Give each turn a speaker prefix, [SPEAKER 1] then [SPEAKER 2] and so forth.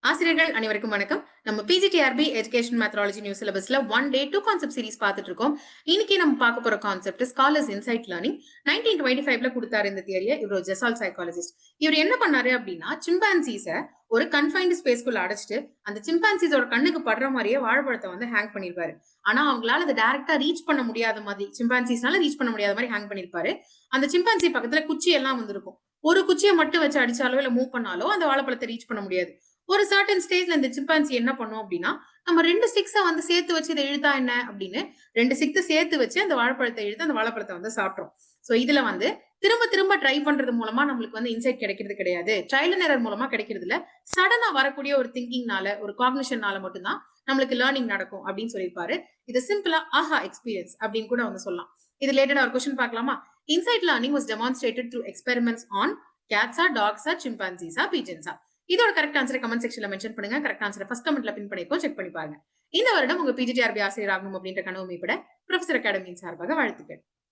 [SPEAKER 1] ஆசிரியர்கள் அனைவருக்கும் வணக்கம். நம்ம பிஜிடிஆர்பி எஜுகேஷன் மெத்தடாலஜி நியூ சிலபஸ்ல 1 day 2 கான்செப்ட் சீரிஸ் பார்த்துட்டு இருக்கோம். இன்னைக்கு நம்ம பார்க்க போற கான்செப்ட் ஸ்காலர்ஸ் இன்சைட் லேர்னிங். 1925ல கொடுத்தாரு இந்த தியரியை. இவர் ஜெசால் சைக்காலஜிஸ்ட். இவர் என்ன பண்ணாரு அப்படின்னா சிம்பான்சிஸ ஒரு கன்ஃபைன்டு ஸ்பேஸ்க்குள்ள அடைச்சிட்டு அந்த சிம்பான்சிஸோட கண்ணுக்கு படுற மாதிரியே வாழைப்பழத்தை வந்து ஹேங் பண்ணிருப்பாரு. ஆனா அவங்களால அதை டைரக்டா ரீச் பண்ண முடியாத மாதிரி சிம்பான்சிஸ்னால ரீச் பண்ண முடியாத மாதிரி ஹேங் பண்ணிருப்பாரு. அந்த சிம்பான்சி பக்கத்துல குச்சி எல்லாம் வந்திருக்கும். ஒரு குச்சியை மட்டும் வச்சு அடிச்சாலோ இல்ல மூவ் பண்ணாலோ அந்த வாழைப்பழத்தை ரீச் பண்ண முடியாது. ஒரு சர்டன் ஸ்டேஜ்ல இந்த சிம்பான்சி என்ன பண்ணும் அப்படின்னா நம்ம 2 ஸ்டிக்ஸை வந்து சேர்த்து வச்சு இதை இழுத்தா என்ன அப்படின்னு 2 ஸ்டிக்ஸ் சேர்த்து வச்சு அந்த வாழைப்பழத்தை இழுத்து அந்த வாழைப்பழத்தை வந்து சாப்பிட்றோம். சோ இதுல வந்து திரும்ப திரும்ப ட்ரை பண்றது மூலமா நம்மளுக்கு வந்து இன்சைட் கிடைக்கிறது கிடையாது. ட்ரையல் அண்ட் எரர் மூலமா கிடைக்கிறது இல்ல. சடனா வரக்கூடிய ஒரு திங்கிங்னால ஒரு காக்னிஷன்னால மட்டும்தான் நம்மளுக்கு லேர்னிங் நடக்கும் அப்படின்னு சொல்லியிருப்பாரு. இது சிம்பிளா ஆஹா எக்ஸ்பீரியன்ஸ் அப்படின்னு கூட வந்து சொல்லலாம். இது ரிலேட்டடா ஒரு கொஸ்டின் பார்க்கலாமா? Insight learning was demonstrated through experiments on கேட்ஸா, டாக்ஸா, சிம்பான்சிஸா, பீஜன்ஸா? இதோட கரெக்ட் ஆன்சரை கமெண்ட் செக்ஷன்ல மென்ஷன் பண்ணுங்க. கரெக்ட் ஆன்சரை ஃபர்ஸ்ட் கமெண்ட்ல பின் பண்ணிருக்கோம், செக் பண்ணி பாருங்க. இந்த வருடம் உங்க பிஜிடிஆர்பி ஆசிரியர் ஆகணும் அப்படின்ற கனவு மீப்பட ப்ரொஃபசர் அகாடமியின் சார்பாக வாழ்த்துக்கள்.